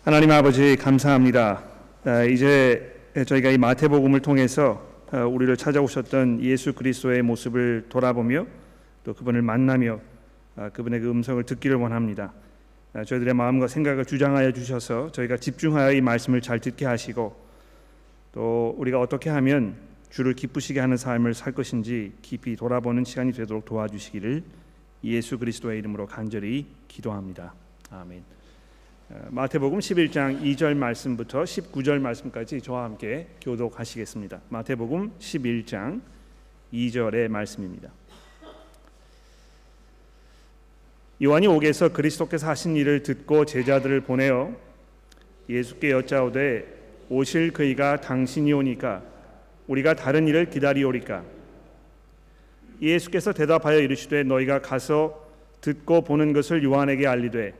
하나님 아버지 감사합니다. 이제 저희가 이 마태복음을 통해서 우리를 찾아오셨던 예수 그리스도의 모습을 돌아보며 또 그분을 만나며 그분의 그 음성을 듣기를 원합니다. 저희들의 마음과 생각을 주장하여 주셔서 저희가 집중하여 이 말씀을 잘 듣게 하시고 또 우리가 어떻게 하면 주를 기쁘시게 하는 삶을 살 것인지 깊이 돌아보는 시간이 되도록 도와주시기를 예수 그리스도의 이름으로 간절히 기도합니다. 아멘. 마태복음 11장 2절 말씀부터 19절 말씀까지 저와 함께 교독하시겠습니다. 마태복음 11장 2절의 말씀입니다. 요한이 옥에서 그리스도께서 하신 일을 듣고 제자들을 보내어 예수께 여짜오되 오실 그이가 당신이 오니까 우리가 다른 일을 기다리오리까? 예수께서 대답하여 이르시되 너희가 가서 듣고 보는 것을 요한에게 알리되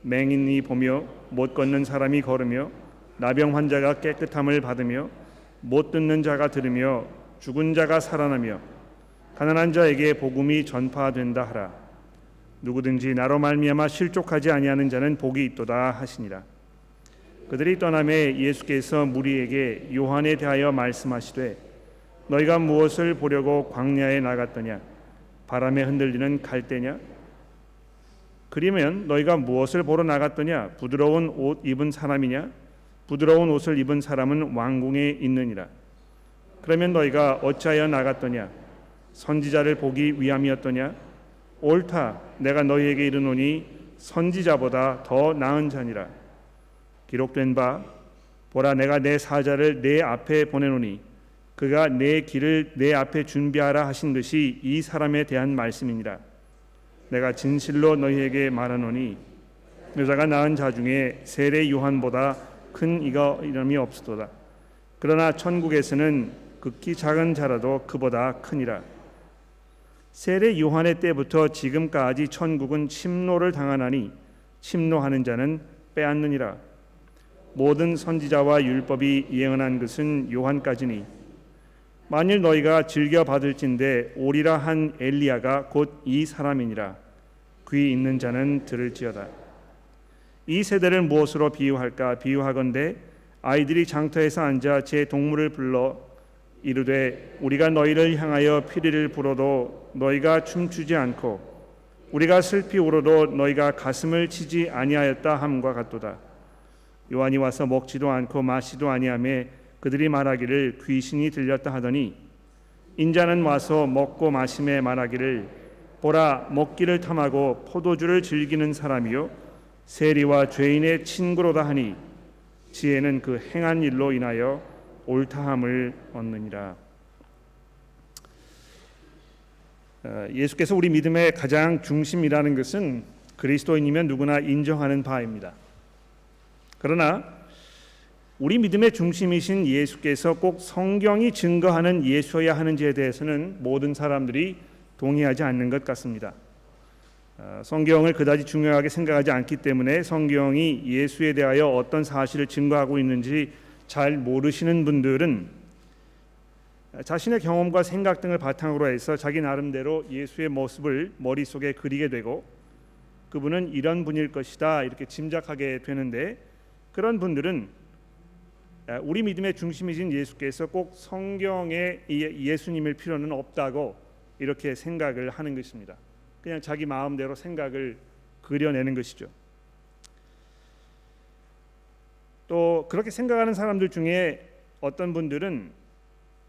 맹인이 보며 못 걷는 사람이 걸으며 나병 환자가 깨끗함을 받으며 못 듣는 자가 들으며 죽은 자가 살아나며 가난한 자에게 복음이 전파된다 하라. 누구든지 나로 말미암아 실족하지 아니하는 자는 복이 있도다 하시니라. 그들이 떠나매 예수께서 무리에게 요한에 대하여 말씀하시되 너희가 무엇을 보려고 광야에 나갔더냐? 바람에 흔들리는 갈대냐? 그러면 너희가 무엇을 보러 나갔더냐? 부드러운 옷 입은 사람이냐? 부드러운 옷을 입은 사람은 왕궁에 있느니라. 그러면 너희가 어찌하여 나갔더냐? 선지자를 보기 위함이었더냐? 옳다, 내가 너희에게 이르노니 선지자보다 더 나은 자니라. 기록된 바 보라, 내가 내 사자를 내 앞에 보내노니 그가 내 길을 내 앞에 준비하라 하신 것이 이 사람에 대한 말씀이니라. 내가 진실로 너희에게 말하노니 여자가 낳은 자 중에 세례 요한보다 큰 이름이 없으도다. 그러나 천국에서는 극히 작은 자라도 그보다 크니라. 세례 요한의 때부터 지금까지 천국은 침노를 당하나니 침노하는 자는 빼앗느니라. 모든 선지자와 율법이 예언한 것은 요한까지니 만일 너희가 즐겨 받을진대 오리라 한 엘리야가 곧 이 사람이니라. 귀 있는 자는 들을지어다. 이 세대를 무엇으로 비유할까? 비유하건대 아이들이 장터에서 앉아 제 동물을 불러 이르되 우리가 너희를 향하여 피리를 불어도 너희가 춤추지 않고 우리가 슬피 울어도 너희가 가슴을 치지 아니하였다 함과 같도다. 요한이 와서 먹지도 않고 마시도 아니하매 그들이 말하기를 귀신이 들렸다 하더니 인자는 와서 먹고 마심에 말하기를 보라, 먹기를 탐하고 포도주를 즐기는 사람이요 세리와 죄인의 친구로다 하니 지혜는 그 행한 일로 인하여 옳다함을 얻느니라. 예수께서 우리 믿음의 가장 중심이라는 것은 그리스도인이면 누구나 인정하는 바입니다. 그러나 우리 믿음의 중심이신 예수께서 꼭 성경이 증거하는 예수여야 하는지에 대해서는 모든 사람들이 동의하지 않는 것 같습니다. 성경을 그다지 중요하게 생각하지 않기 때문에 성경이 예수에 대하여 어떤 사실을 증거하고 있는지 잘 모르시는 분들은 자신의 경험과 생각 등을 바탕으로 해서 자기 나름대로 예수의 모습을 머릿속에 그리게 되고 그분은 이런 분일 것이다 이렇게 짐작하게 되는데, 그런 분들은 우리 믿음의 중심이신 예수께서 꼭 성경에 예수님일 필요는 없다고 이렇게 생각을 하는 것입니다. 그냥 자기 마음대로 생각을 그려내는 것이죠. 또 그렇게 생각하는 사람들 중에 어떤 분들은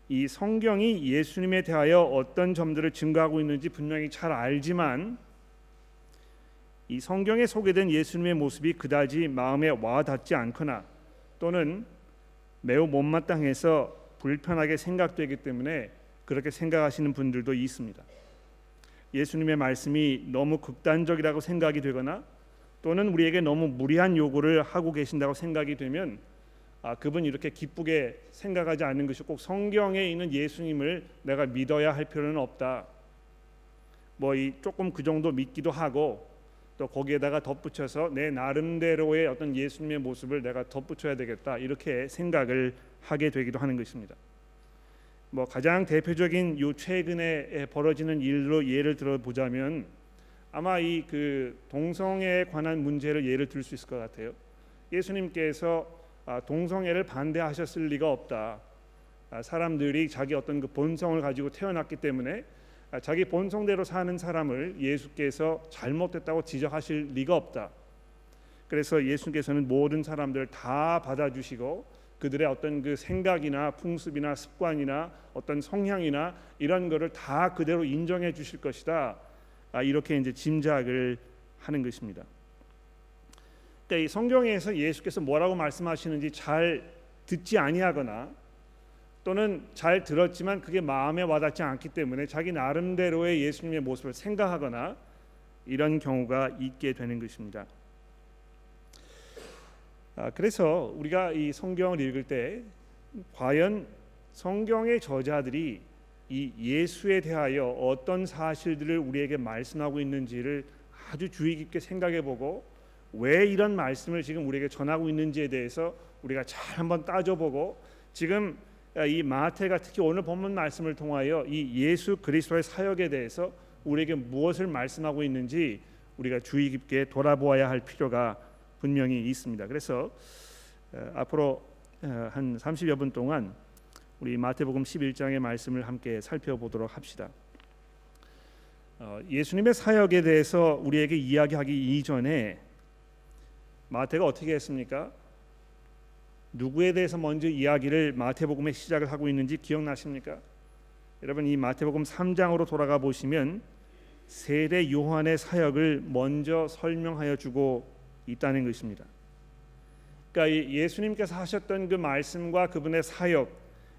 이 성경이 예수님에 대하여 어떤 점들을 증거하고 있는지 분명히 잘 알지만 이 성경에 소개된 예수님의 모습이 그다지 마음에 와닿지 않거나 또는 매우 못마땅해서 불편하게 생각되기 때문에 그렇게 생각하시는 분들도 있습니다. 예수님의 말씀이 너무 극단적이라고 생각이 되거나 또는 우리에게 너무 무리한 요구를 하고 계신다고 생각이 되면 그분이 이렇게 기쁘게 생각하지 않는 것이 꼭 성경에 있는 예수님을 내가 믿어야 할 필요는 없다. 조금 그 정도 믿기도 하고 또 거기에다가 덧붙여서 내 나름대로의 어떤 예수님의 모습을 내가 덧붙여야 되겠다 이렇게 생각을 하게 되기도 하는 것입니다. 가장 대표적인 요 최근에 벌어지는 일로 예를 들어보자면 아마 이 동성애에 관한 문제를 예를 들 수 있을 것 같아요. 예수님께서 동성애를 반대하셨을 리가 없다. 사람들이 자기 어떤 그 본성을 가지고 태어났기 때문에 자기 본성대로 사는 사람을 예수께서 잘못됐다고 지적하실 리가 없다. 그래서 예수께서는 모든 사람들을 다 받아주시고 그들의 어떤 그 생각이나 풍습이나 습관이나 어떤 성향이나 이런 거를 다 그대로 인정해 주실 것이다. 이렇게 이제 짐작을 하는 것입니다. 그러니까 이 성경에서 예수께서 뭐라고 말씀하시는지 잘 듣지 아니하거나 또는 잘 들었지만 그게 마음에 와닿지 않기 때문에 자기 나름대로의 예수님의 모습을 생각하거나 이런 경우가 있게 되는 것입니다. 그래서 우리가 이 성경을 읽을 때 과연 성경의 저자들이 이 예수에 대하여 어떤 사실들을 우리에게 말씀하고 있는지를 아주 주의 깊게 생각해보고 왜 이런 말씀을 지금 우리에게 전하고 있는지에 대해서 우리가 잘 한번 따져보고 지금 이 마태가 특히 오늘 본문 말씀을 통하여 이 예수 그리스도의 사역에 대해서 우리에게 무엇을 말씀하고 있는지 우리가 주의 깊게 돌아보아야 할 필요가 분명히 있습니다. 그래서 앞으로 한 30여 분 동안 우리 마태복음 11장의 말씀을 함께 살펴보도록 합시다. 예수님의 사역에 대해서 우리에게 이야기하기 이전에 마태가 어떻게 했습니까? 누구에 대해서 먼저 이야기를 마태복음의 시작을 하고 있는지 기억나십니까? 여러분 이 마태복음 3장으로 돌아가 보시면 세례 요한의 사역을 먼저 설명하여 주고 있다는 것입니다. 그러니까 예수님께서 하셨던 그 말씀과 그분의 사역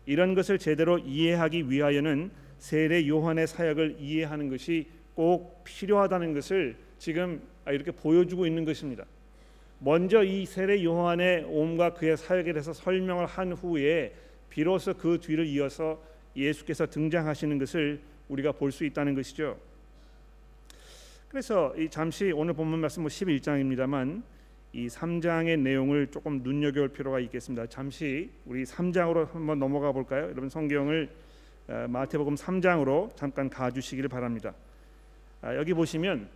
이런 것을 제대로 이해하기 위하여는 세례 요한의 사역을 이해하는 것이 꼭 필요하다는 것을 지금 이렇게 보여주고 있는 것입니다. 먼저 이 세례 요한의 오음과 그의 사역에 대해서 설명을 한 후에 비로소 그 뒤를 이어서 예수께서 등장하시는 것을 우리가 볼 수 있다는 것이죠. 그래서 잠시 오늘 본문 말씀 11장입니다만 이 3장의 내용을 조금 눈여겨볼 필요가 있겠습니다. 잠시 우리 3장으로 한번 넘어가 볼까요? 여러분 성경을 마태복음 3장으로 잠깐 가주시기를 바랍니다. 여기 보시면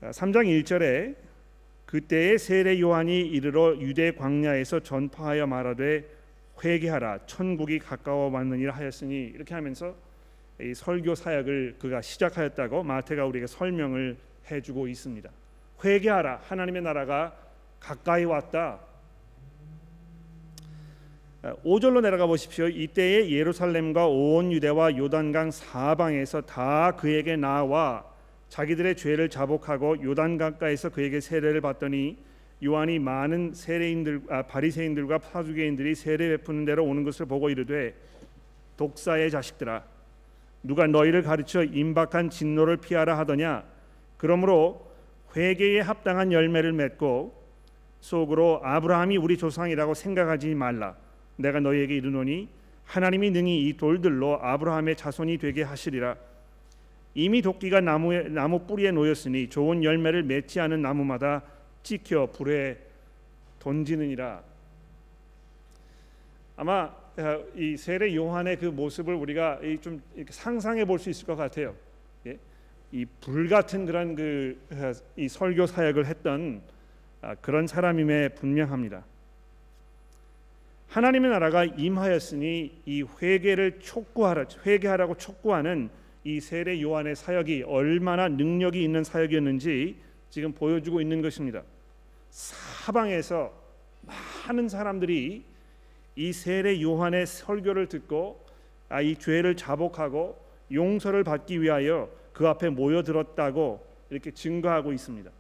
3장 1절에 그때의 세례 요한이 이르러 유대 광야에서 전파하여 말하되 회개하라 천국이 가까워 왔느니라 하였으니 이렇게 하면서 이 설교 사역을 그가 시작하였다고 마태가 우리에게 설명을 해주고 있습니다. 회개하라 하나님의 나라가 가까이 왔다. 5절로 내려가 보십시오. 이때에 예루살렘과 온 유대와 요단강 사방에서 다 그에게 나와 자기들의 죄를 자복하고 요단 강가에서 그에게 세례를 받더니 요한이 많은 바리새인들과 사두개인들이 세례 베푸는 데로 오는 것을 보고 이르되 독사의 자식들아 누가 너희를 가르쳐 임박한 진노를 피하라 하더냐 그러므로 회개에 합당한 열매를 맺고 속으로 아브라함이 우리 조상이라고 생각하지 말라. 내가 너희에게 이르노니 하나님이 능히 이 돌들로 아브라함의 자손이 되게 하시리라. 이미 도끼가 나무 뿌리에 놓였으니 좋은 열매를 맺지 않은 나무마다 찍혀 불에 던지느니라. 아마 이 세례 요한의 그 모습을 우리가 좀 상상해 볼 수 있을 것 같아요. 이 불같은 그런 이 설교 사역을 했던 그런 사람임에 분명합니다. 하나님의 나라가 임하였으니 이 회개하라고 촉구하는 이 세례 요한의 사역이 얼마나 능력이 있는 사역이었는지 지금 보여주고 있는 것입니다. 사방에서 많은 사람들이 이 세례 요한의 설교를 듣고 이 죄를 자복하고 용서를 받기 위하여 그 앞에 모여들었다고 이렇게 증거하고 있습니다.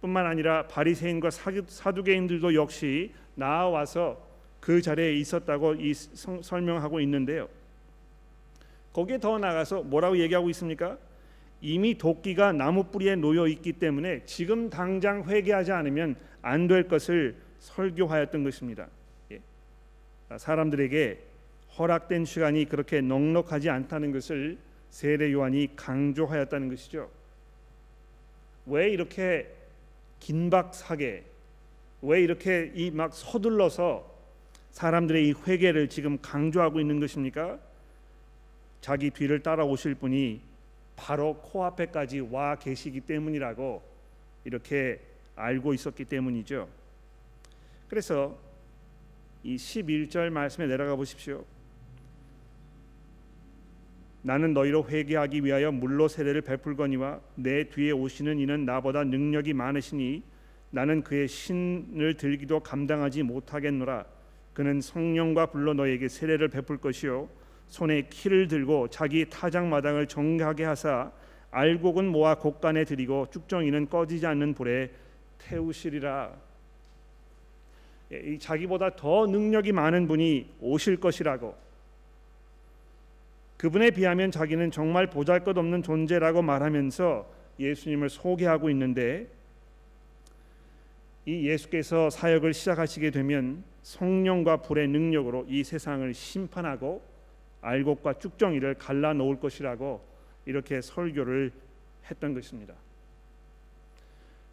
뿐만 아니라 바리새인과 사두개인들도 역시 나와서 그 자리에 있었다고 설명하고 있는데요. 거기에 더 나가서 뭐라고 얘기하고 있습니까? 이미 도끼가 나무 뿌리에 놓여 있기 때문에 지금 당장 회개하지 않으면 안 될 것을 설교하였던 것입니다. 사람들에게 허락된 시간이 그렇게 넉넉하지 않다는 것을 세례 요한이 강조하였다는 것이죠. 왜 이렇게 긴박하게 왜 이렇게 막 서둘러서 사람들의 이 회개를 지금 강조하고 있는 것입니까? 자기 뒤를 따라오실 분이 바로 코앞에까지 와 계시기 때문이라고 이렇게 알고 있었기 때문이죠. 그래서 이 11절 말씀에 내려가 보십시오. 나는 너희로 회개하기 위하여 물로 세례를 베풀거니와 내 뒤에 오시는 이는 나보다 능력이 많으시니 나는 그의 신을 들기도 감당하지 못하겠노라. 그는 성령과 불로 너희에게 세례를 베풀 것이요 손에 키를 들고 자기 타작마당을 정하게 하사 알곡은 모아 곡간에 들이고 쭉정이는 꺼지지 않는 불에 태우시리라. 이 자기보다 더 능력이 많은 분이 오실 것이라고, 그분에 비하면 자기는 정말 보잘것없는 존재라고 말하면서 예수님을 소개하고 있는데, 이 예수께서 사역을 시작하시게 되면 성령과 불의 능력으로 이 세상을 심판하고 알곡과 쭉정이를 갈라 놓을 것이라고 이렇게 설교를 했던 것입니다.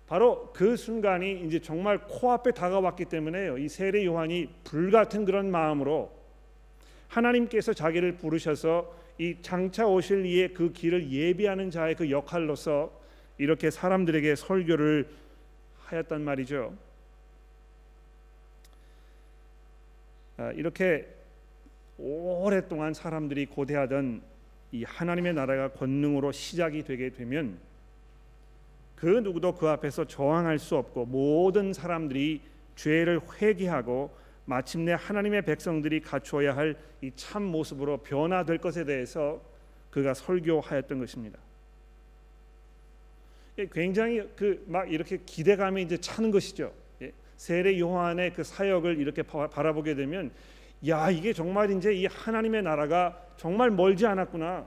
바로 그 순간이 이제 정말 코앞에 다가왔기 때문에요. 이 세례 요한이 불같은 그런 마음으로 하나님께서 자기를 부르셔서 이 장차 오실 이의 그 길을 예비하는 자의 그 역할로서 이렇게 사람들에게 설교를 하였단 말이죠. 이렇게 오랫동안 사람들이 고대하던 이 하나님의 나라가 권능으로 시작이 되게 되면 그 누구도 그 앞에서 저항할 수 없고 모든 사람들이 죄를 회개하고 마침내 하나님의 백성들이 갖추어야 할 이 참 모습으로 변화될 것에 대해서 그가 설교하였던 것입니다. 굉장히 막 이렇게 기대감이 이제 차는 것이죠. 세례 요한의 그 사역을 이렇게 바라보게 되면, 야, 이게 정말 이제 이 하나님의 나라가 정말 멀지 않았구나.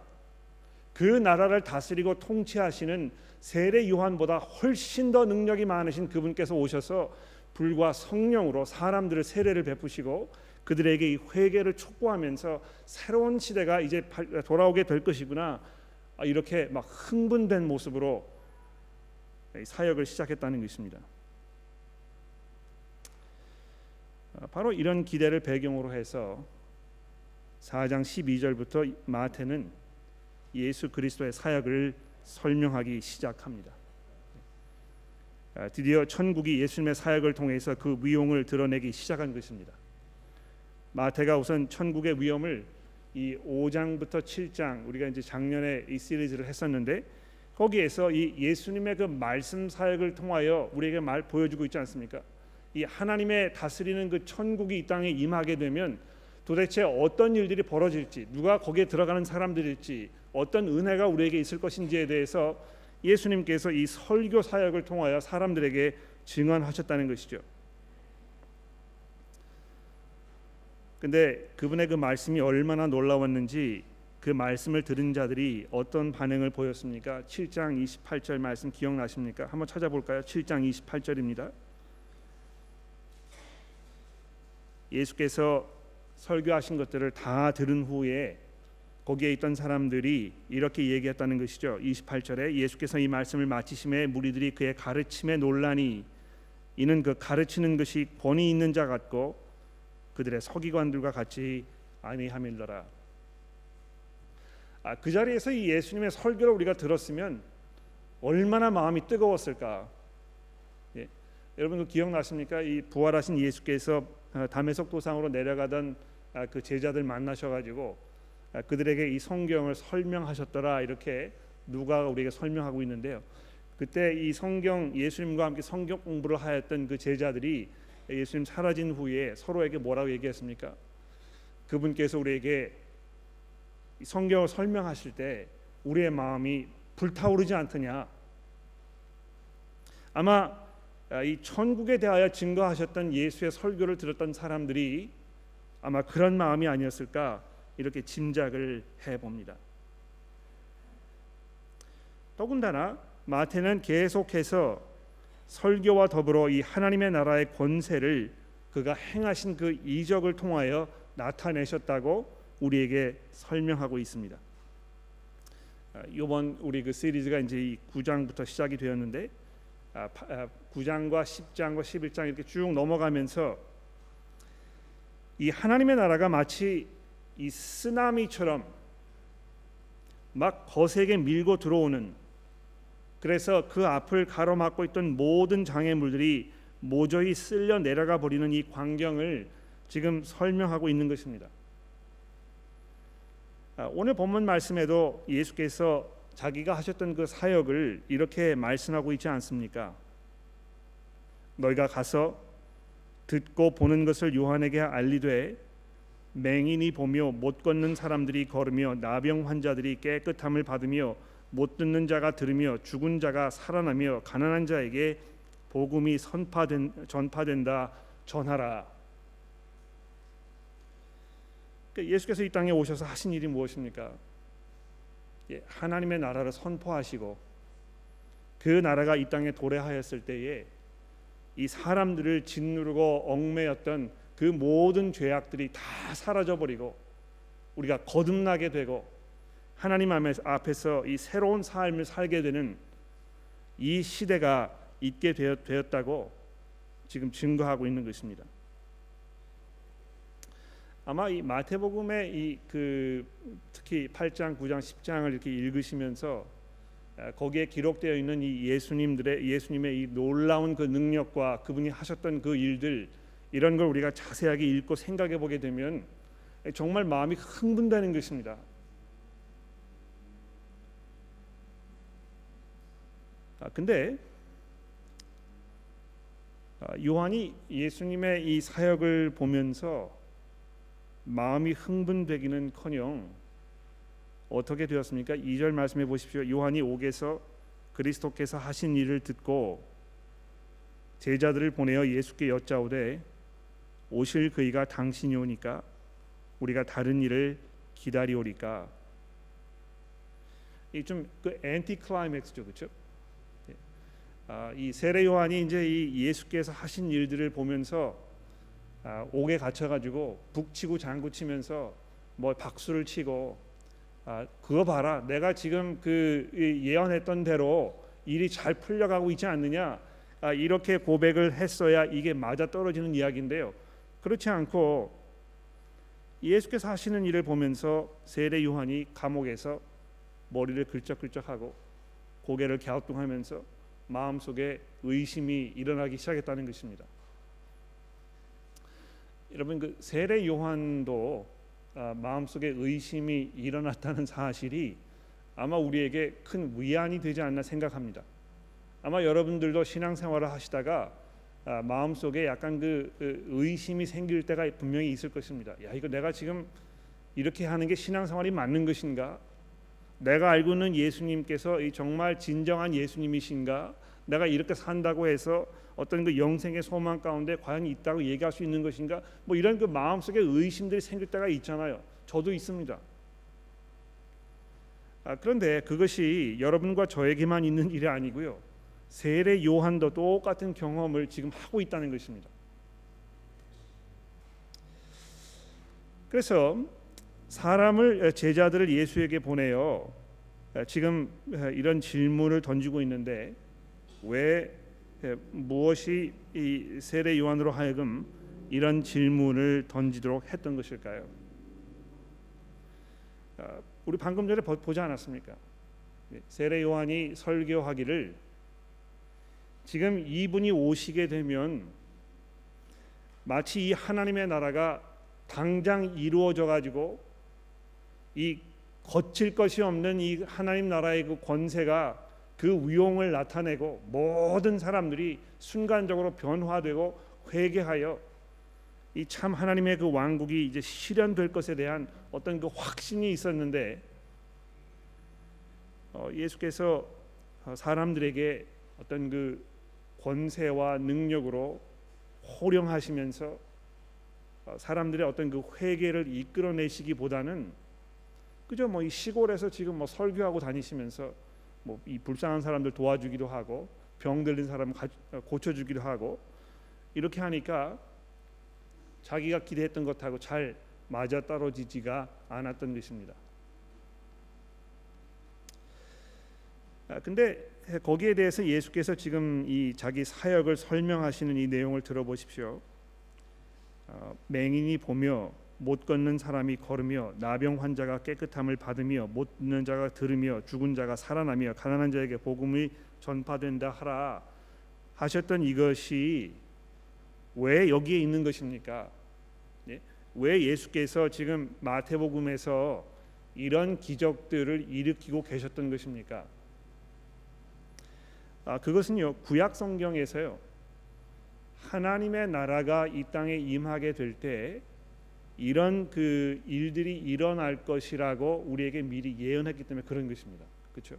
그 나라를 다스리고 통치하시는 세례 요한보다 훨씬 더 능력이 많으신 그분께서 오셔서 불과 성령으로 사람들을 세례를 베푸시고 그들에게 이 회개를 촉구하면서 새로운 시대가 이제 돌아오게 될 것이구나. 이렇게 막 흥분된 모습으로 사역을 시작했다는 것입니다. 바로 이런 기대를 배경으로 해서 4장 12절부터 마태는 예수 그리스도의 사역을 설명하기 시작합니다. 드디어 천국이 예수님의 사역을 통해서 그 위용을 드러내기 시작한 것입니다. 마태가 우선 천국의 위엄을 이 5장부터 7장, 우리가 이제 작년에 이 시리즈를 했었는데 거기에서 이 예수님의 그 말씀 사역을 통하여 우리에게 보여주고 있지 않습니까? 이 하나님의 다스리는 그 천국이 이 땅에 임하게 되면 도대체 어떤 일들이 벌어질지, 누가 거기에 들어가는 사람들일지, 어떤 은혜가 우리에게 있을 것인지에 대해서 예수님께서 이 설교 사역을 통하여 사람들에게 증언하셨다는 것이죠. 근데 그분의 그 말씀이 얼마나 놀라웠는지 그 말씀을 들은 자들이 어떤 반응을 보였습니까? 7장 28절 말씀 기억나십니까? 한번 찾아볼까요? 7장 28절입니다. 예수께서 설교하신 것들을 다 들은 후에 거기에 있던 사람들이 이렇게 얘기했다는 것이죠. 28절에 예수께서 이 말씀을 마치심에 무리들이 그의 가르침에 놀라니 이는 그 가르치는 것이 권위 있는 자 같고 그들의 서기관들과 같이 아니함일러라. 그 자리에서 이 예수님의 설교를 우리가 들었으면 얼마나 마음이 뜨거웠을까. 여러분 기억나십니까? 이 부활하신 예수께서 다메섹 도상으로 내려가던 그 제자들 만나셔가지고 그들에게 이 성경을 설명하셨더라, 이렇게 누가가 우리에게 설명하고 있는데요. 그때 이 성경, 예수님과 함께 성경 공부를 하였던 그 제자들이 예수님 사라진 후에 서로에게 뭐라고 얘기했습니까? 그분께서 우리에게 성경을 설명하실 때 우리의 마음이 불타오르지 않더냐. 아마 이 천국에 대하여 증거하셨던 예수의 설교를 들었던 사람들이 아마 그런 마음이 아니었을까, 이렇게 짐작을 해봅니다. 더군다나 마태는 계속해서 설교와 더불어 이 하나님의 나라의 권세를 그가 행하신 그 이적을 통하여 나타내셨다고 우리에게 설명하고 있습니다. 이번 우리 그 시리즈가 이제 이 9장부터 시작이 되었는데 9장과 10장과 11장 이렇게 쭉 넘어가면서 이 하나님의 나라가 마치 이 쓰나미처럼 막 거세게 밀고 들어오는 그래서 그 앞을 가로막고 있던 모든 장애물들이 모조리 쓸려 내려가 버리는 이 광경을 지금 설명하고 있는 것입니다. 오늘 본문 말씀에도 예수께서 자기가 하셨던 그 사역을 이렇게 말씀하고 있지 않습니까? 너희가 가서 듣고 보는 것을 요한에게 알리되 맹인이 보며 못 걷는 사람들이 걸으며 나병 환자들이 깨끗함을 받으며 못 듣는 자가 들으며 죽은 자가 살아나며 가난한 자에게 복음이 전파된다 전하라. 그러니까 예수께서 이 땅에 오셔서 하신 일이 무엇입니까? 하나님의 나라를 선포하시고 그 나라가 이 땅에 도래하였을 때에 이 사람들을 짓누르고 얽매였던 그 모든 죄악들이 다 사라져버리고 우리가 거듭나게 되고 하나님 앞에서 이 새로운 삶을 살게 되는 이 시대가 있게 되었다고 지금 증거하고 있는 것입니다. 아마 이 마태복음의 특히 8장, 9장, 10장을 이렇게 읽으시면서 거기에 기록되어 있는 이 예수님의 이 놀라운 그 능력과 그분이 하셨던 그 일들, 이런 걸 우리가 자세하게 읽고 생각해 보게 되면 정말 마음이 흥분되는 것입니다. 근데 요한이 예수님의 이 사역을 보면서 마음이 흥분되기는커녕 어떻게 되었습니까? 2절 말씀해 보십시오. 요한이 옥에서 그리스도께서 하신 일을 듣고 제자들을 보내어 예수께 여짜오되 오실 그이가 당신이 오니까 우리가 다른 일을 기다리오리까. 이 좀 그 엔티클라이맥스죠, 그렇죠? 이 세례 요한이 이제 이 예수께서 하신 일들을 보면서 옥에 갇혀가지고 북치고 장구치면서 뭐 박수를 치고 그거 봐라, 내가 지금 그 예언했던 대로 일이 잘 풀려가고 있지 않느냐, 이렇게 고백을 했어야 이게 맞아 떨어지는 이야기인데요. 그렇지 않고 예수께서 하시는 일을 보면서 세례 요한이 감옥에서 머리를 긁적긁적하고 고개를 갸우뚱하면서 마음속에 의심이 일어나기 시작했다는 것입니다. 여러분, 그 세례 요한도 마음속에 의심이 일어났다는 사실이 아마 우리에게 큰 위안이 되지 않나 생각합니다. 아마 여러분들도 신앙생활을 하시다가 마음속에 약간 그 의심이 생길 때가 분명히 있을 것입니다. 야, 이거 내가 지금 이렇게 하는 게 신앙생활이 맞는 것인가? 내가 알고 있는 예수님께서 정말 진정한 예수님이신가? 내가 이렇게 산다고 해서 어떤 그 영생의 소망 가운데 과연 있다고 얘기할 수 있는 것인가? 뭐 이런 그 마음속에 의심들이 생길 때가 있잖아요. 저도 있습니다. 그런데 그것이 여러분과 저에게만 있는 일이 아니고요. 세례 요한도 똑같은 경험을 지금 하고 있다는 것입니다. 그래서 제자들을 예수에게 보내요. 지금 이런 질문을 던지고 있는데 무엇이 이 세례 요한으로 하여금 이런 질문을 던지도록 했던 것일까요? 우리 방금 전에 보지 않았습니까? 세례 요한이 설교하기를 지금 이분이 오시게 되면 마치 이 하나님의 나라가 당장 이루어져 가지고 이 거칠 것이 없는 이 하나님 나라의 그 권세가 그 위용을 나타내고 모든 사람들이 순간적으로 변화되고 회개하여 이 참 하나님의 그 왕국이 이제 실현될 것에 대한 어떤 그 확신이 있었는데 예수께서 사람들에게 어떤 그 권세와 능력으로 호령하시면서 사람들의 어떤 그 회개를 이끌어내시기보다는 그저 뭐 이 시골에서 지금 뭐 설교하고 다니시면서 뭐 이 불쌍한 사람들 도와주기도 하고 병 들린 사람 고쳐주기도 하고 이렇게 하니까 자기가 기대했던 것하고 잘 맞아떨어지지가 않았던 것입니다. 근데 거기에 대해서 예수께서 지금 이 자기 사역을 설명하시는 이 내용을 들어보십시오. 맹인이 보며 못 걷는 사람이 걸으며 나병 환자가 깨끗함을 받으며 못 듣는 자가 들으며 죽은 자가 살아나며 가난한 자에게 복음이 전파된다 하라 하셨던 이것이 왜 여기에 있는 것입니까? 예? 왜 예수께서 지금 마태복음에서 이런 기적들을 일으키고 계셨던 것입니까? 그것은요, 구약 성경에서요, 하나님의 나라가 이 땅에 임하게 될 때 이런 그 일들이 일어날 것이라고 우리에게 미리 예언했기 때문에 그런 것입니다. 그렇죠?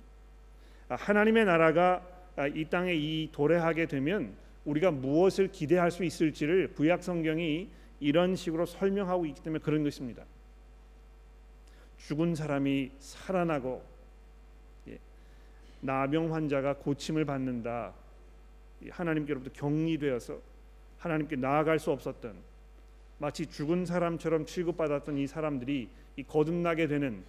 하나님의 나라가 이 땅에 도래하게 되면 우리가 무엇을 기대할 수 있을지를 구약 성경이 이런 식으로 설명하고 있기 때문에 그런 것입니다. 죽은 사람이 살아나고, 나병 환자가 고침을 받는다. 하나님께로부터 격리되어서 하나님께 나아갈 수 없었던, 마치 죽은 사람처럼 취급받았던 이 사람들이 거듭나게 되는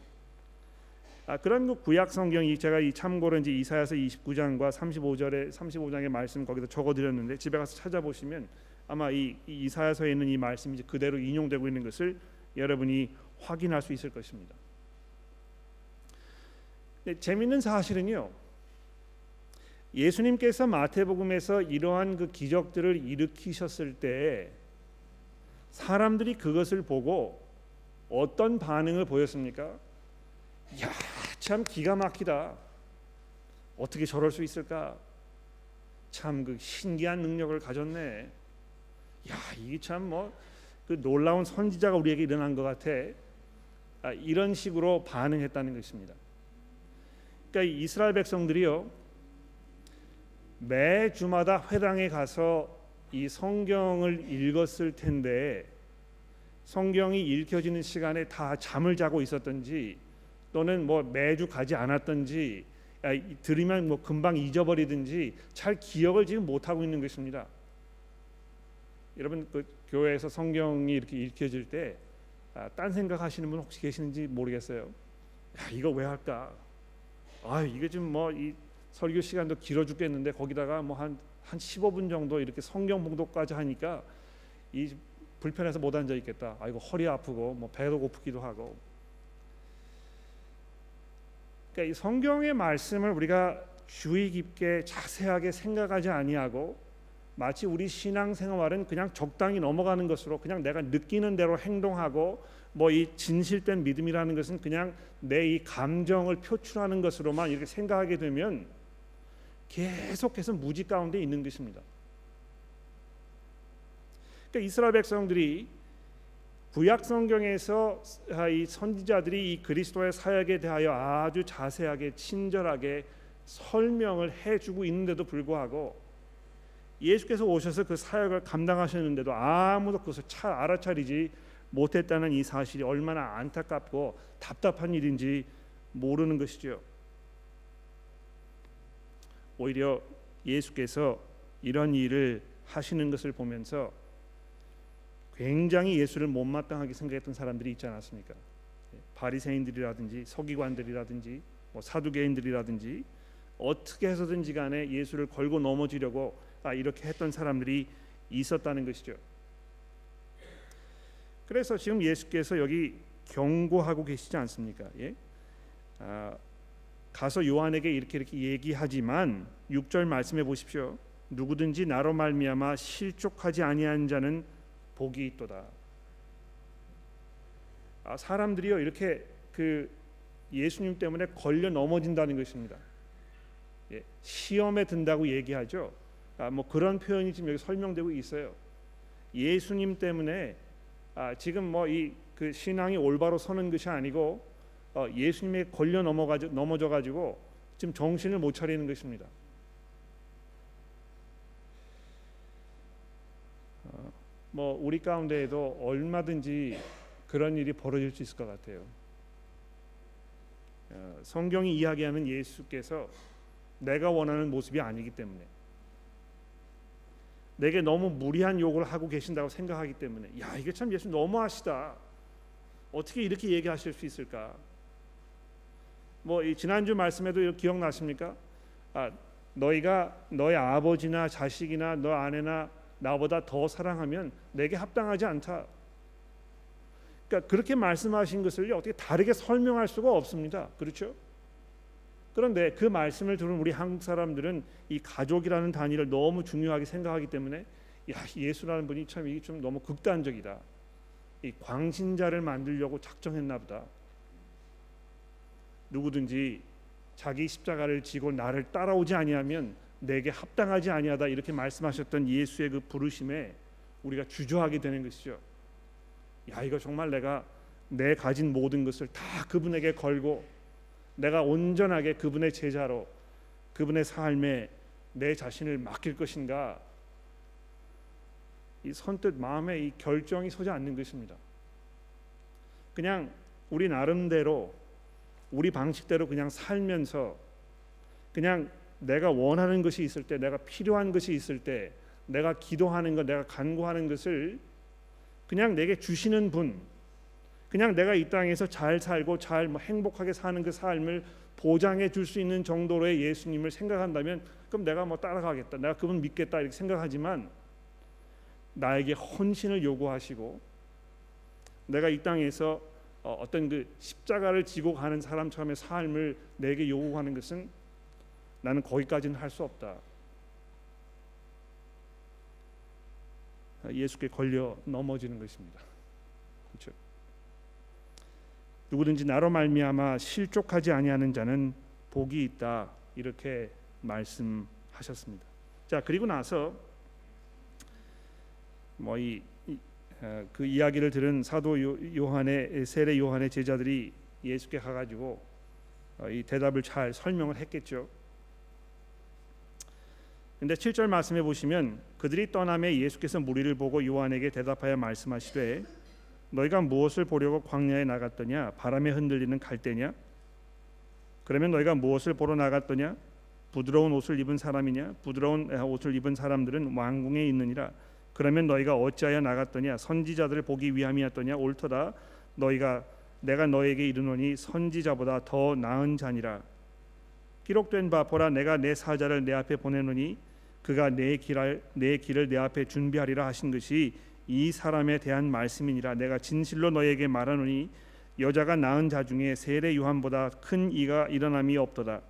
그런 그 구약 성경이, 제가 참고로 이제 이사야서 29장과 35장의 말씀 거기다 적어드렸는데 집에 가서 찾아보시면 아마 이 이사야서에 있는 이 말씀이 이제 그대로 인용되고 있는 것을 여러분이 확인할 수 있을 것입니다. 재미있는 사실은요, 예수님께서 마태복음에서 이러한 그 기적들을 일으키셨을 때 사람들이 그것을 보고 어떤 반응을 보였습니까? 야, 참 기가 막히다. 어떻게 저럴 수 있을까? 참 그 신기한 능력을 가졌네. 야, 이게 참 그 놀라운 선지자가 우리에게 일어난 것 같아. 이런 식으로 반응했다는 것입니다. 그러니까 이스라엘 백성들이요, 매 주마다 회당에 가서 이 성경을 읽었을 텐데 성경이 읽혀지는 시간에 다 잠을 자고 있었던지 또는 매주 가지 않았던지 들으면 금방 잊어버리든지 잘 기억을 지금 못 하고 있는 것입니다. 여러분 그 교회에서 성경이 이렇게 읽혀질 때 딴 생각하시는 분 혹시 계시는지 모르겠어요. 야, 이거 왜 할까? 이게 좀 이 설교 시간도 길어 죽겠는데 거기다가 한 15분 정도 이렇게 성경 봉독까지 하니까 이 불편해서 못 앉아 있겠다. 이거 허리 아프고 배도 고프기도 하고. 그러니까 이 성경의 말씀을 우리가 주의 깊게 자세하게 생각하지 아니하고 마치 우리 신앙생활은 그냥 적당히 넘어가는 것으로 그냥 내가 느끼는 대로 행동하고 이 진실된 믿음이라는 것은 그냥 내 이 감정을 표출하는 것으로만 이렇게 생각하게 되면 계속해서 무지 가운데 있는 것입니다. 그러니까 이스라엘 백성들이 구약 성경에서 이 선지자들이 이 그리스도의 사역에 대하여 아주 자세하게 친절하게 설명을 해주고 있는데도 불구하고 예수께서 오셔서 그 사역을 감당하셨는데도 아무도 그것을 알아차리지 못했다는 이 사실이 얼마나 안타깝고 답답한 일인지 모르는 것이죠. 오히려 예수께서 이런 일을 하시는 것을 보면서 굉장히 예수를 못마땅하게 생각했던 사람들이 있지 않았습니까? 바리새인들이라든지 서기관들이라든지 사두개인들이라든지 어떻게 해서든지 간에 예수를 걸고 넘어지려고 이렇게 했던 사람들이 있었다는 것이죠. 그래서 지금 예수께서 여기 경고하고 계시지 않습니까? 가서 요한에게 이렇게 얘기하지만 6절 말씀해 보십시오. 누구든지 나로 말미암아 실족하지 아니한 자는 복이 있도다. 사람들이요 이렇게 그 예수님 때문에 걸려 넘어진다는 것입니다. 시험에 든다고 얘기하죠. 그런 표현이 지금 여기 설명되고 있어요. 예수님 때문에 지금 이 그 신앙이 올바로 서는 것이 아니고 예수님에 걸려 넘어져 가지고 지금 정신을 못 차리는 것입니다. 우리 가운데에도 얼마든지 그런 일이 벌어질 수 있을 것 같아요. 성경이 이야기하는 예수께서 내가 원하는 모습이 아니기 때문에 내게 너무 무리한 요구를 하고 계신다고 생각하기 때문에 야 이게 참 예수 너무하시다. 어떻게 이렇게 얘기하실 수 있을까? 이 지난주 말씀에도 기억나십니까? 너희가 너희 아버지나 자식이나 너 아내나 나보다 더 사랑하면 내게 합당하지 않다. 그러니까 그렇게 말씀하신 것을 어떻게 다르게 설명할 수가 없습니다. 그렇죠? 그런데 그 말씀을 들은 우리 한국 사람들은 이 가족이라는 단위를 너무 중요하게 생각하기 때문에 예수라는 분이 참 이게 좀 너무 극단적이다. 이 광신자를 만들려고 작정했나 보다. 누구든지 자기 십자가를 지고 나를 따라오지 아니하면 내게 합당하지 아니하다 이렇게 말씀하셨던 예수의 그 부르심에 우리가 주저하게 되는 것이죠. 이거 정말 내가 내 가진 모든 것을 다 그분에게 걸고 내가 온전하게 그분의 제자로 그분의 삶에 내 자신을 맡길 것인가? 이 선뜻 마음에 이 결정이 서지 않는 것입니다. 그냥 우리 나름대로 우리 방식대로 그냥 살면서 그냥 내가 원하는 것이 있을 때, 내가 필요한 것이 있을 때, 내가 기도하는 것, 내가 간구하는 것을 그냥 내게 주시는 분, 그냥 내가 이 땅에서 잘 살고 잘 행복하게 사는 그 삶을 보장해 줄 수 있는 정도로의 예수님을 생각한다면 그럼 내가 따라가겠다, 내가 그분 믿겠다 이렇게 생각하지만 나에게 헌신을 요구하시고 내가 이 땅에서 어떤 그 십자가를 지고 가는 사람처럼의 삶을 내게 요구하는 것은 나는 거기까지는 할 수 없다. 예수께 걸려 넘어지는 것입니다. 그렇죠? 누구든지 나로 말미암아 실족하지 아니하는 자는 복이 있다 이렇게 말씀하셨습니다. 자, 그리고 나서 그 이야기를 들은 사도 요한의 세례 요한의 제자들이 예수께 가가지고 이 대답을 잘 설명을 했겠죠. 근데 7절 말씀해 보시면 그들이 떠남에 예수께서 무리를 보고 요한에게 대답하여 말씀하시되 너희가 무엇을 보려고 광야에 나갔더냐? 바람에 흔들리는 갈대냐? 그러면 너희가 무엇을 보러 나갔더냐? 부드러운 옷을 입은 사람이냐? 부드러운 옷을 입은 사람들은 왕궁에 있느니라. 그러면 너희가 어찌하여 나갔더냐? 선지자들을 보기 위함이었더냐? 옳도다. 내가 너에게 이르노니 선지자보다 더 나은 자니라. 기록된 바 보라 내가 내 사자를 내 앞에 보내노니 그가 내 길을 내 앞에 준비하리라 하신 것이 이 사람에 대한 말씀이니라. 내가 진실로 너에게 말하노니 여자가 낳은 자 중에 세례 요한보다 큰 이가 일어남이 없도다.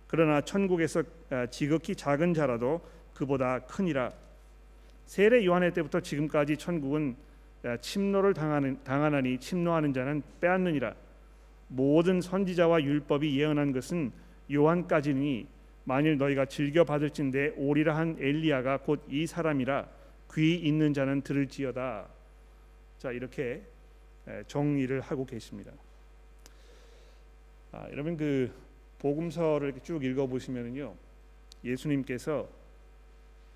그러나 천국에서 지극히 작은 자라도 그보다 크니라. 세례 요한의 때부터 지금까지 천국은 침노를 당하나니 침노하는 자는 빼앗느니라. 모든 선지자와 율법이 예언한 것은 요한까지니 만일 너희가 즐겨 받을진대 오리라 한 엘리야가 곧 이 사람이라. 귀 있는 자는 들을지어다. 자, 이렇게 정리를 하고 계십니다. 여러분 그 복음서를 이렇게 쭉 읽어 보시면은요, 예수님께서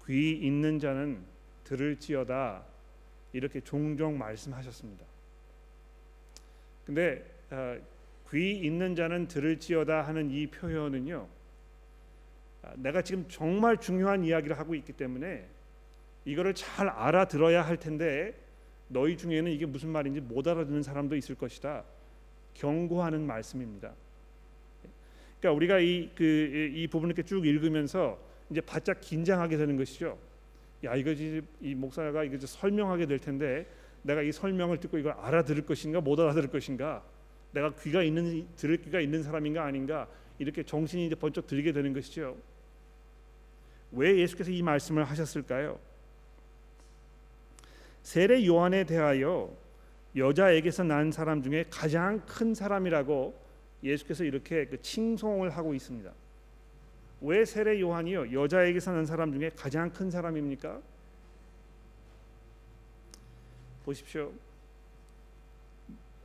귀 있는 자는 들을지어다 이렇게 종종 말씀하셨습니다. 근데 귀 있는 자는 들을지어다 하는 이 표현은요, 내가 지금 정말 중요한 이야기를 하고 있기 때문에 이거를 잘 알아들어야 할 텐데 너희 중에는 이게 무슨 말인지 못 알아듣는 사람도 있을 것이다. 경고하는 말씀입니다. 그러니까 우리가 이 부분을 이렇게 쭉 읽으면서 이제 바짝 긴장하게 되는 것이죠. 이 목사가 이거 설명하게 될 텐데 내가 이 설명을 듣고 이걸 알아들을 것인가 못 알아들을 것인가, 내가 들을 귀가 있는 사람인가 아닌가, 이렇게 정신이 이제 번쩍 들게 되는 것이죠. 왜 예수께서 이 말씀을 하셨을까요? 세례 요한에 대하여 여자에게서 난 사람 중에 가장 큰 사람이라고 예수께서 이렇게 칭송을 하고 있습니다. 왜 세례 요한이요 여자에게서 난 사람 중에 가장 큰 사람입니까? 보십시오.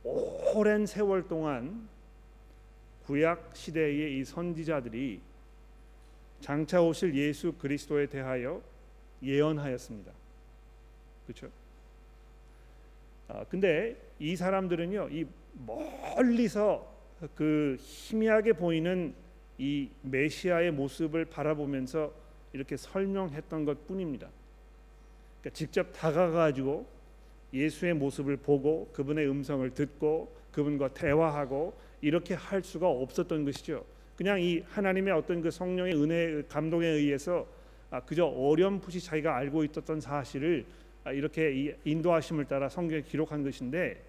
오랜 세월 동안 구약 시대의 이 선지자들이 장차 오실 예수 그리스도에 대하여 예언하였습니다. 그렇죠? 근데 이 사람들은요, 이 멀리서 그 희미하게 보이는 이 메시아의 모습을 바라보면서 이렇게 설명했던 것뿐입니다. 그러니까 직접 다가가지고 예수의 모습을 보고 그분의 음성을 듣고 그분과 대화하고 이렇게 할 수가 없었던 것이죠. 그냥 이 하나님의 어떤 그 성령의 은혜 감동에 의해서 그저 어렴풋이 자기가 알고 있었던 사실을 이렇게 이 인도하심을 따라 성경에 기록한 것인데,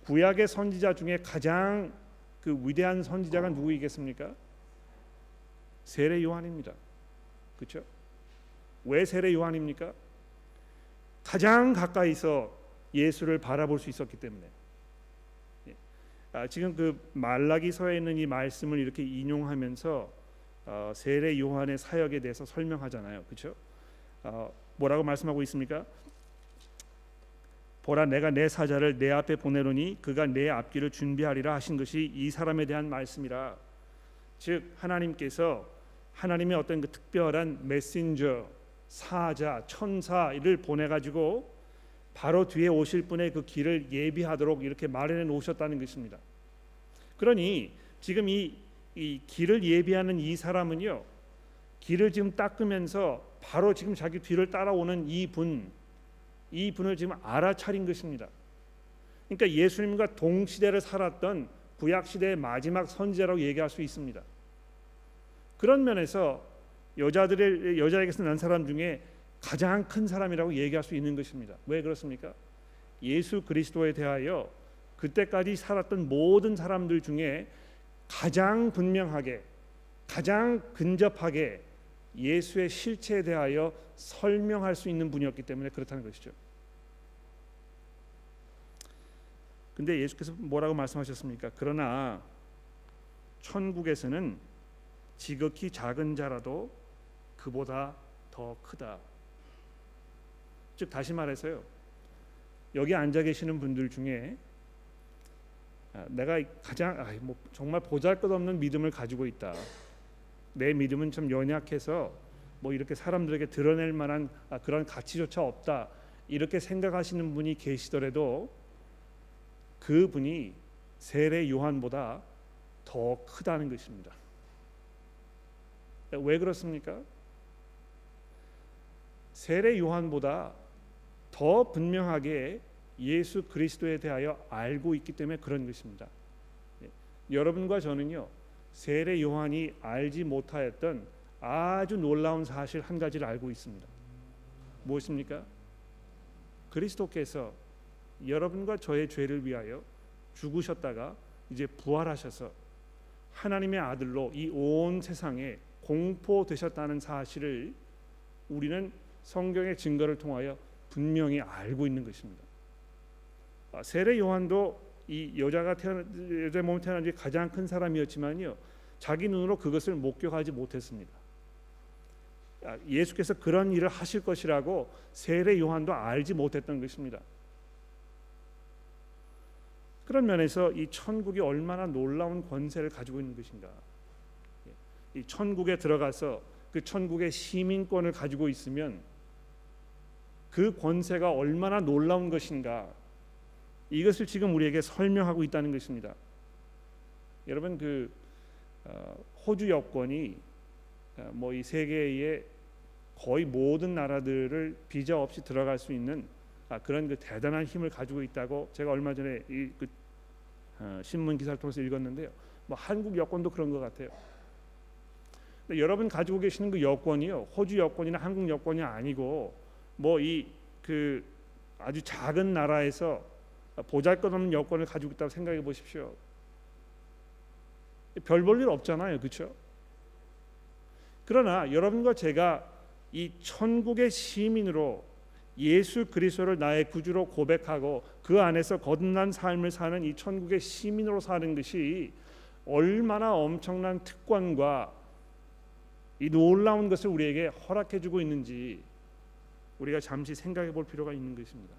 구약의 선지자 중에 가장 그 위대한 선지자가 누구이겠습니까? 세례 요한입니다. 그렇죠? 왜 세례 요한입니까? 가장 가까이서 예수를 바라볼 수 있었기 때문에. 지금 그 말라기서에 있는 이 말씀을 이렇게 인용하면서 세례 요한의 사역에 대해서 설명하잖아요. 그렇죠? 뭐라고 말씀하고 있습니까? 보라, 내가 내 사자를 내 앞에 보내노니 그가 내 앞길을 준비하리라 하신 것이 이 사람에 대한 말씀이라. 즉 하나님께서 하나님의 어떤 그 특별한 메신저, 사자, 천사를 보내가지고 바로 뒤에 오실 분의 그 길을 예비하도록 이렇게 마련해 놓으셨다는 것입니다. 그러니 지금 이 길을 예비하는 이 사람은요, 길을 지금 닦으면서 바로 지금 자기 뒤를 따라오는 이분을 지금 알아차린 것입니다. 그러니까 예수님과 동시대를 살았던 구약 시대의 마지막 선지자라고 얘기할 수 있습니다. 그런 면에서 여자에게서 난 사람 중에 가장 큰 사람이라고 얘기할 수 있는 것입니다. 왜 그렇습니까? 예수 그리스도에 대하여 그때까지 살았던 모든 사람들 중에 가장 분명하게, 가장 근접하게 예수의 실체에 대하여 설명할 수 있는 분이었기 때문에 그렇다는 것이죠. 근데 예수께서 뭐라고 말씀하셨습니까? 그러나 천국에서는 지극히 작은 자라도 그보다 더 크다. 즉 다시 말해서요, 여기 앉아 계시는 분들 중에 내가 가장 정말 보잘것없는 믿음을 가지고 있다. 내 믿음은 좀 연약해서 뭐 이렇게 사람들에게 드러낼 만한 그런 가치조차 없다. 이렇게 생각하시는 분이 계시더라도 그분이 세례 요한보다 더 크다는 것입니다. 왜 그렇습니까? 세례 요한보다 더 분명하게 예수 그리스도에 대하여 알고 있기 때문에 그런 것입니다. 여러분과 저는요, 세례 요한이 알지 못하였던 아주 놀라운 사실 한 가지를 알고 있습니다. 무엇입니까? 그리스도께서 여러분과 저의 죄를 위하여 죽으셨다가 이제 부활하셔서 하나님의 아들로 이 온 세상에 공포되셨다는 사실을 우리는 성경의 증거를 통하여 분명히 알고 있는 것입니다. 세례 요한도 이 여자 몸에 태어난 지 가장 큰 사람이었지만요, 자기 눈으로 그것을 목격하지 못했습니다. 예수께서 그런 일을 하실 것이라고 세례 요한도 알지 못했던 것입니다. 그런 면에서 이 천국이 얼마나 놀라운 권세를 가지고 있는 것인가. 이 천국에 들어가서 그 천국의 시민권을 가지고 있으면 그 권세가 얼마나 놀라운 것인가, 이것을 지금 우리에게 설명하고 있다는 것입니다. 여러분, 그 호주 여권이 뭐 이 세계의 거의 모든 나라들을 비자 없이 들어갈 수 있는 그런 그 대단한 힘을 가지고 있다고 제가 얼마 전에 신문 기사를 통해서 읽었는데요. 뭐 한국 여권도 그런 것 같아요. 근데 여러분 가지고 계시는 그 여권이요, 호주 여권이나 한국 여권이 아니고 뭐 그 아주 작은 나라에서 보잘것없는 여권을 가지고 있다고 생각해 보십시오. 별 볼 일 없잖아요, 그렇죠? 그러나 여러분과 제가 이 천국의 시민으로 예수 그리스도를 나의 구주로 고백하고 그 안에서 거듭난 삶을 사는 이 천국의 시민으로 사는 것이 얼마나 엄청난 특권과 이 놀라운 것을 우리에게 허락해주고 있는지 우리가 잠시 생각해 볼 필요가 있는 것입니다.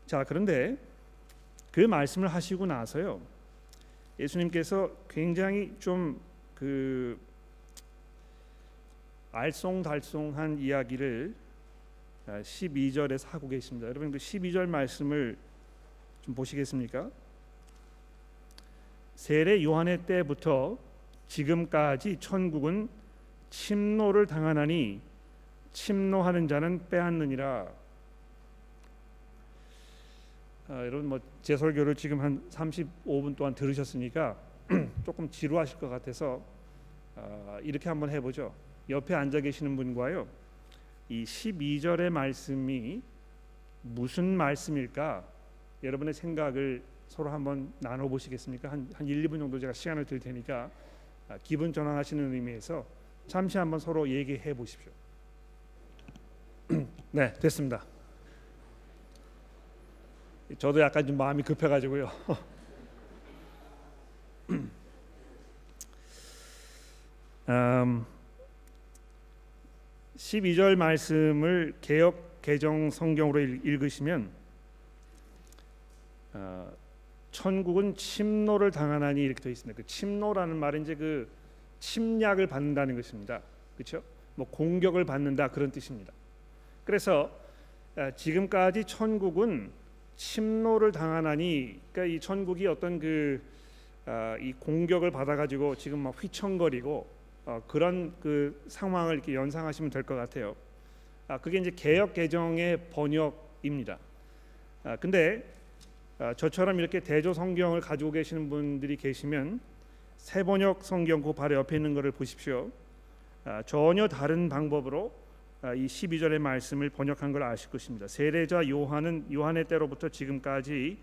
자, 그런데 그 말씀을 하시고 나서요, 예수님께서 굉장히 좀 그 알쏭달쏭한 이야기를 12절에서 하고 계십니다. 여러분, 그 12절 말씀을 좀 보시겠습니까? 세례 요한의 때부터 지금까지 천국은 침노를 당하나니 침노하는 자는 빼앗느니라. 여러분, 뭐 제 설교를 지금 한 35분 동안 들으셨으니까 조금 지루하실 것 같아서 이렇게 한번 해보죠. 옆에 앉아 계시는 분과요, 이 12절의 말씀이 무슨 말씀일까 여러분의 생각을 서로 한번 나눠보시겠습니까? 한 1, 2분 정도 제가 시간을 드릴 테니까 기분 전환하시는 의미에서 잠시 한번 서로 얘기해 보십시오. 네, 됐습니다. 저도 약간 좀 마음이 급해가지고요. 12절 말씀을 개역 개정 성경으로 읽으시면 천국은 침노를 당하나니 이렇게 되어 있습니다. 그 침노라는 말은 이제 그 침략을 받는다는 것입니다. 그렇죠? 뭐 공격을 받는다 그런 뜻입니다. 그래서 지금까지 천국은 침노를 당하나니, 그러니까 이 천국이 어떤 이 공격을 받아가지고 지금 막 휘청거리고 그런 그 상황을 이렇게 연상하시면 될 것 같아요. 그게 이제 개역 개정의 번역입니다. 근데 저처럼 이렇게 대조 성경을 가지고 계시는 분들이 계시면 새번역 성경 그 바로 옆에 있는 것을 보십시오. 전혀 다른 방법으로 이 12절의 말씀을 번역한 걸 아실 것입니다. 세례자 요한의 때로부터 지금까지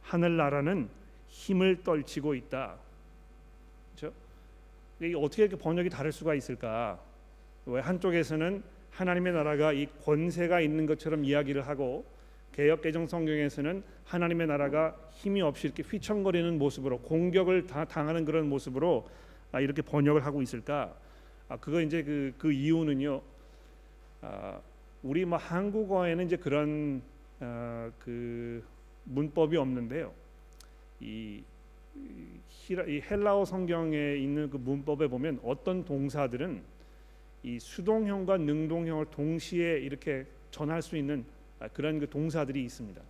하늘나라는 힘을 떨치고 있다. 그렇죠? 이게 어떻게 이렇게 번역이 다를 수가 있을까? 왜 한쪽에서는 하나님의 나라가 이 권세가 있는 것처럼 이야기를 하고 개역 개정 성경에서는 하나님의 나라가 힘이 없이 이렇게 휘청거리는 모습으로 공격을 당하는 그런 모습으로 이렇게 번역을 하고 있을까? 그거 이제 그 이유는요. 우리 뭐 한국어에는 이제 그런 그 문법이 없는데요. 이 헬라어 성경에 있는 그 문법에 보면 어떤 동사들은 이 수동형과 능동형을 동시에 이렇게 전할 수 있는 그런 그 동사들이 있습니다.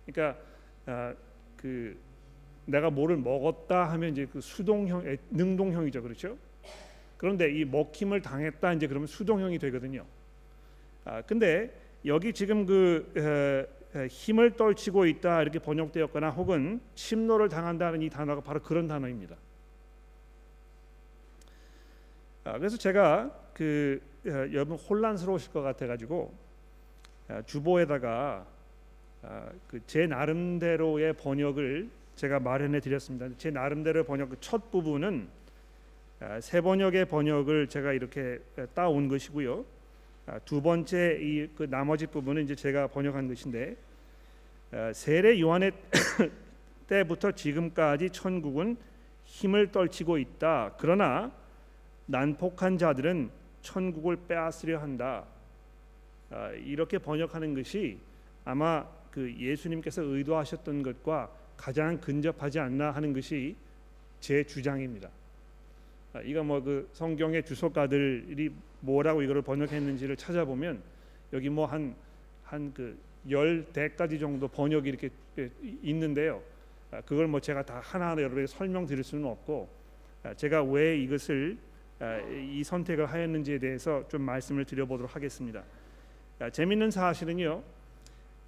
그러니까 그 내가 뭐를 먹었다 하면 이제 그 수동형, 능동형이죠, 그렇죠? 그런데 이 먹힘을 당했다 이제 그러면 수동형이 되거든요. 근데 여기 지금 힘을 떨치고 있다 이렇게 번역되었거나 혹은 침노를 당한다는 이 단어가 바로 그런 단어입니다. 그래서 제가 여러분 혼란스러우실 것 같아가지고 주보에다가 제 나름대로의 번역을 제가 마련해 드렸습니다. 제 나름대로의 번역 첫 부분은 새 번역의 번역을 제가 이렇게 따온 것이고요. 두 번째 그 나머지 부분은 이제 제가 번역한 것인데 세례 요한의 때부터 지금까지 천국은 힘을 떨치고 있다. 그러나 난폭한 자들은 천국을 빼앗으려 한다. 이렇게 번역하는 것이 아마 그 예수님께서 의도하셨던 것과 가장 근접하지 않나 하는 것이 제 주장입니다. 이거 뭐 그 성경의 주석가들이 뭐라고 이거를 번역했는지를 찾아보면 여기 뭐 한 그 10대까지 정도 번역이 이렇게 있는데요. 그걸 뭐 제가 다 하나하나 여러분에게 설명드릴 수는 없고 제가 왜 이것을 이 선택을 하였는지에 대해서 좀 말씀을 드려보도록 하겠습니다. 재밌는 사실은요.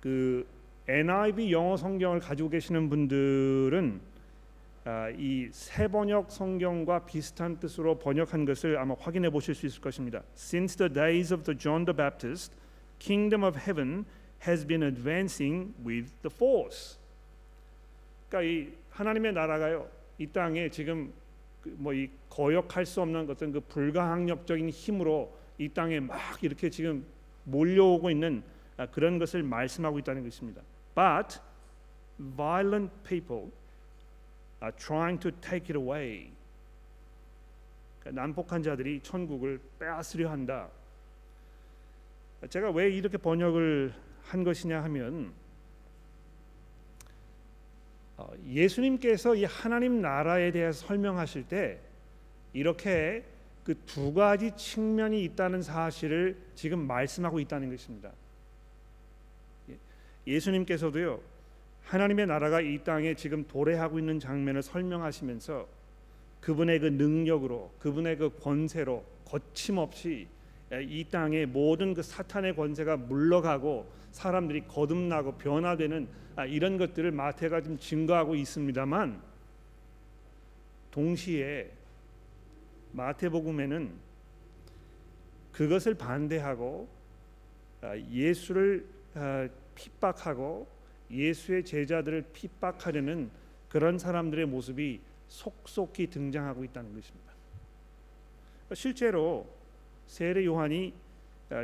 그 NIV 영어 성경을 가지고 계시는 분들은 이 새 번역 성경과 비슷한 뜻으로 번역한 것을 아마 확인해 보실 수 있을 것입니다. Since the days of the John the Baptist, kingdom of heaven has been advancing with the force. 그러니까 이 하나님의 나라가요. 이 땅에 지금 뭐 이 거역할 수 없는 어떤 그 불가항력적인 힘으로 이 땅에 막 이렇게 지금 몰려오고 있는 그런 것을 말씀하고 있다는 것입니다. But violent people are trying to take it away. 그러니까 난폭한 자들이 천국을 빼앗으려 한다. 제가 왜 이렇게 번역을 한 것이냐 하면 예수님께서 이 하나님 나라에 대해서 설명하실 때 이렇게 그 두 가지 측면이 있다는 사실을 지금 말씀하고 있다는 것입니다. 예수님께서도요. 하나님의 나라가 이 땅에 지금 도래하고 있는 장면을 설명하시면서 그분의 그 능력으로, 그분의 그 권세로 거침없이 이 땅에 모든 그 사탄의 권세가 물러가고 사람들이 거듭나고 변화되는 이런 것들을 마태가 좀 증거하고 있습니다만 동시에 마태복음에는 그것을 반대하고 예수를 핍박하고 예수의 제자들을 핍박하려는 그런 사람들의 모습이 속속히 등장하고 있다는 것입니다. 실제로 세례 요한이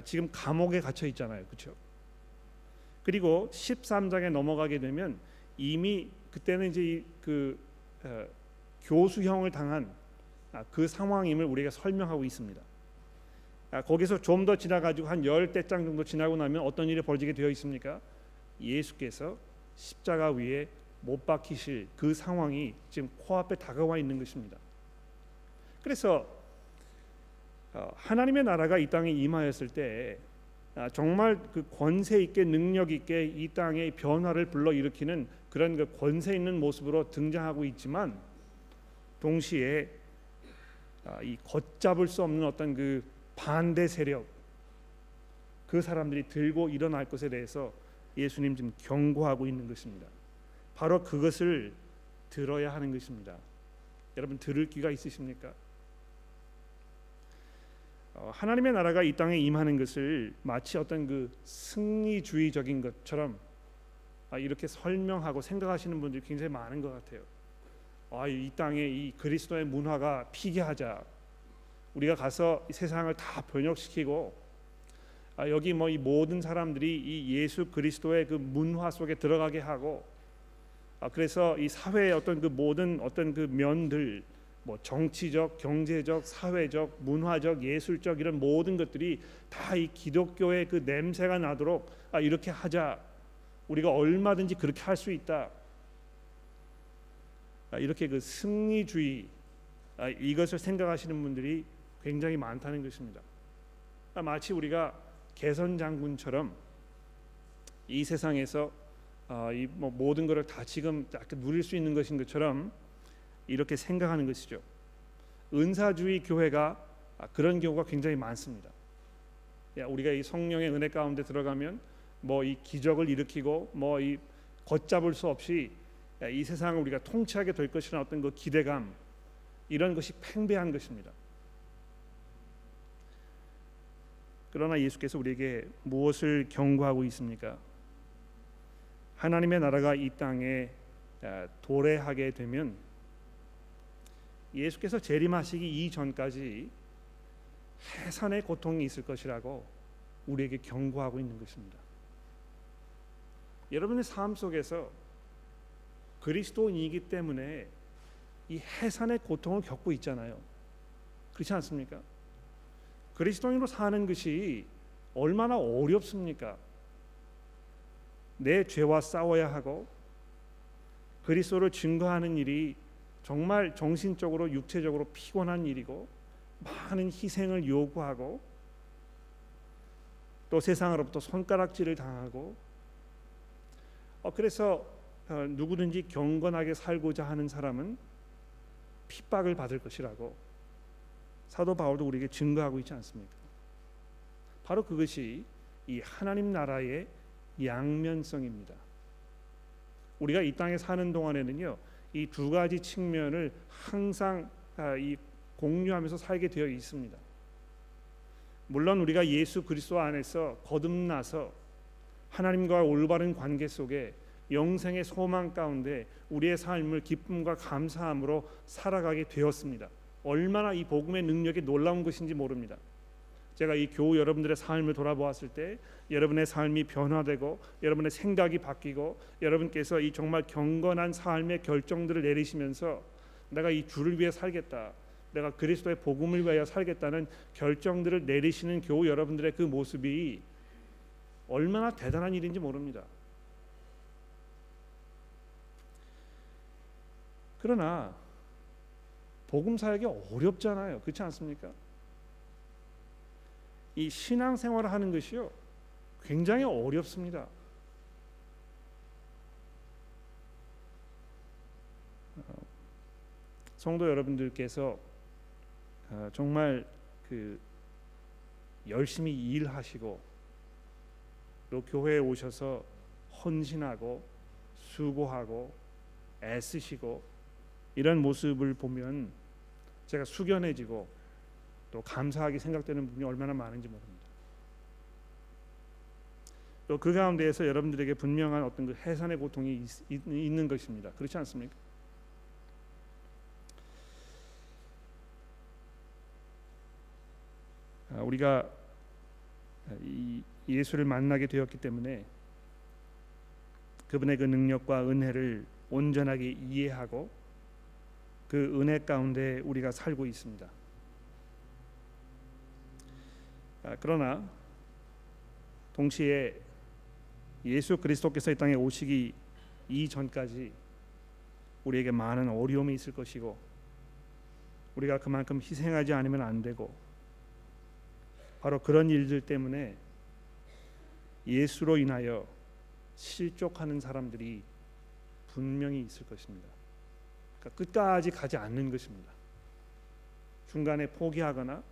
지금 감옥에 갇혀 있잖아요, 그렇죠? 그리고 13장에 넘어가게 되면 이미 그때는 이제 교수형을 당한 그 상황임을 우리가 설명하고 있습니다. 거기서 좀 더 지나가지고 한 10대장 정도 지나고 나면 어떤 일이 벌어지게 되어 있습니까? 예수께서 십자가 위에 못 박히실 그 상황이 지금 코앞에 다가와 있는 것입니다. 그래서 하나님의 나라가 이 땅에 임하였을 때 정말 그 권세 있게 능력 있게 이 땅의 변화를 불러일으키는 그런 그 권세 있는 모습으로 등장하고 있지만 동시에 이 걷잡을 수 없는 어떤 그 반대 세력, 그 사람들이 들고 일어날 것에 대해서 예수님 지금 경고하고 있는 것입니다. 바로 그것을 들어야 하는 것입니다. 여러분 들을 귀가 있으십니까? 하나님의 나라가 이 땅에 임하는 것을 마치 어떤 그 승리주의적인 것처럼 이렇게 설명하고 생각하시는 분들이 굉장히 많은 것 같아요. 이 땅에 이 그리스도의 문화가 피게하자. 우리가 가서 이 세상을 다 번역시키고 여기 뭐 이 모든 사람들이 이 예수 그리스도의 그 문화 속에 들어가게 하고 그래서 이 사회의 어떤 그 모든 어떤 그 면들 뭐 정치적, 경제적, 사회적, 문화적, 예술적 이런 모든 것들이 다 이 기독교의 그 냄새가 나도록 이렇게 하자. 우리가 얼마든지 그렇게 할 수 있다. 이렇게 그 승리주의 이것을 생각하시는 분들이 굉장히 많다는 것입니다. 마치 우리가 개선 장군처럼 이 세상에서 이 뭐 모든 것을 다 지금 누릴 수 있는 것인 것처럼 이렇게 생각하는 것이죠. 은사주의 교회가 그런 경우가 굉장히 많습니다. 우리가 이 성령의 은혜 가운데 들어가면 뭐 이 기적을 일으키고 뭐 이 걷잡을 수 없이 이 세상을 우리가 통치하게 될 것이라는 어떤 그 기대감, 이런 것이 팽배한 것입니다. 그러나 예수께서 우리에게 무엇을 경고하고 있습니까? 하나님의 나라가 이 땅에 도래하게 되면 예수께서 재림하시기 이전까지 해산의 고통이 있을 것이라고 우리에게 경고하고 있는 것입니다. 여러분의 삶 속에서 그리스도인이기 때문에 이 해산의 고통을 겪고 있잖아요. 그렇지 않습니까? 그리스도인으로 사는 것이 얼마나 어렵습니까? 내 죄와 싸워야 하고 그리스도를 증거하는 일이 정말 정신적으로 육체적으로 피곤한 일이고 많은 희생을 요구하고 또 세상으로부터 손가락질을 당하고 그래서 누구든지 경건하게 살고자 하는 사람은 핍박을 받을 것이라고 사도 바울도 우리에게 증거하고 있지 않습니까? 바로 그것이 이 하나님 나라의 양면성입니다. 우리가 이 땅에 사는 동안에는요, 이 두 가지 측면을 항상 이 공유하면서 살게 되어 있습니다. 물론 우리가 예수 그리스도 안에서 거듭나서 하나님과 올바른 관계 속에 영생의 소망 가운데 우리의 삶을 기쁨과 감사함으로 살아가게 되었습니다. 얼마나 이 복음의 능력이 놀라운 것인지 모릅니다. 제가 이 교우 여러분들의 삶을 돌아보았을 때 여러분의 삶이 변화되고 여러분의 생각이 바뀌고 여러분께서 이 정말 경건한 삶의 결정들을 내리시면서 내가 이 주를 위해 살겠다, 내가 그리스도의 복음을 위하여 살겠다는 결정들을 내리시는 교우 여러분들의 그 모습이 얼마나 대단한 일인지 모릅니다. 그러나 복음 사역이 어렵잖아요. 그렇지 않습니까? 이 신앙생활을 하는 것이요, 굉장히 어렵습니다. 성도 여러분들께서 정말 그 열심히 일하시고 또 교회에 오셔서 헌신하고 수고하고 애쓰시고 이런 모습을 보면 제가 숙연해지고 또 감사하게 생각되는 부분이 얼마나 많은지 모릅니다. 또 그 가운데에서 여러분들에게 분명한 어떤 그 해산의 고통이 있는 것입니다. 그렇지 않습니까? 우리가 이 예수를 만나게 되었기 때문에 그분의 그 능력과 은혜를 온전하게 이해하고 그 은혜 가운데 우리가 살고 있습니다. 그러나 동시에 예수 그리스도께서 이 땅에 오시기 이전까지 우리에게 많은 어려움이 있을 것이고 우리가 그만큼 희생하지 않으면 안 되고 바로 그런 일들 때문에 예수로 인하여 실족하는 사람들이 분명히 있을 것입니다. 그러니까 끝까지 가지 않는 것입니다. 중간에 포기하거나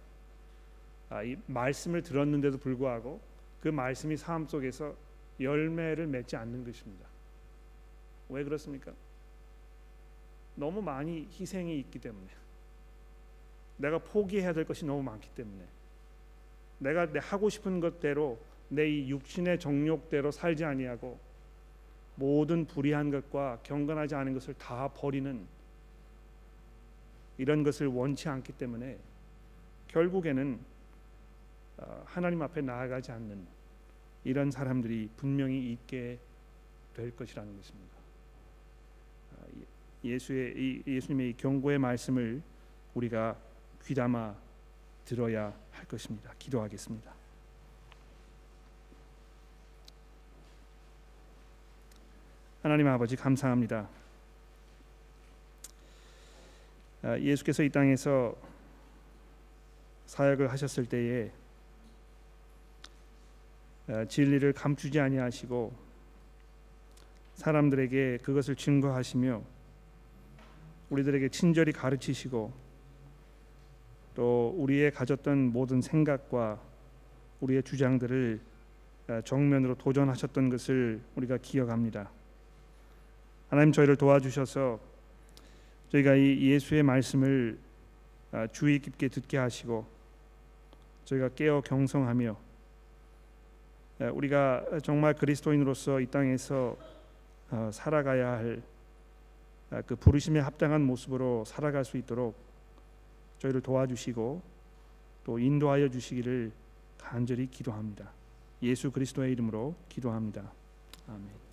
이 말씀을 들었는데도 불구하고 그 말씀이 삶 속에서 열매를 맺지 않는 것입니다. 왜 그렇습니까? 너무 많이 희생이 있기 때문에, 내가 포기해야 될 것이 너무 많기 때문에, 내가 하고 싶은 것대로 내 이 육신의 정욕대로 살지 아니하고 모든 불의한 것과 경건하지 않은 것을 다 버리는 이런 것을 원치 않기 때문에 결국에는 하나님 앞에 나아가지 않는 이런 사람들이 분명히 있게 될 것이라는 것입니다. 예수님의 이 경고의 말씀을 우리가 귀담아 들어야 할 것입니다. 기도하겠습니다. 하나님 아버지 감사합니다. 예수께서 이 땅에서 사역을 하셨을 때에 진리를 감추지 아니하시고 사람들에게 그것을 증거하시며 우리들에게 친절히 가르치시고 또 우리의 가졌던 모든 생각과 우리의 주장들을 정면으로 도전하셨던 것을 우리가 기억합니다. 하나님 저희를 도와주셔서 저희가 이 예수의 말씀을 주의 깊게 듣게 하시고 저희가 깨어 경성하며 우리가 정말 그리스도인으로서 이 땅에서 살아가야 할 그 부르심에 합당한 모습으로 살아갈 수 있도록 저희를 도와주시고 또 인도하여 주시기를 간절히 기도합니다. 예수 그리스도의 이름으로 기도합니다. 아멘.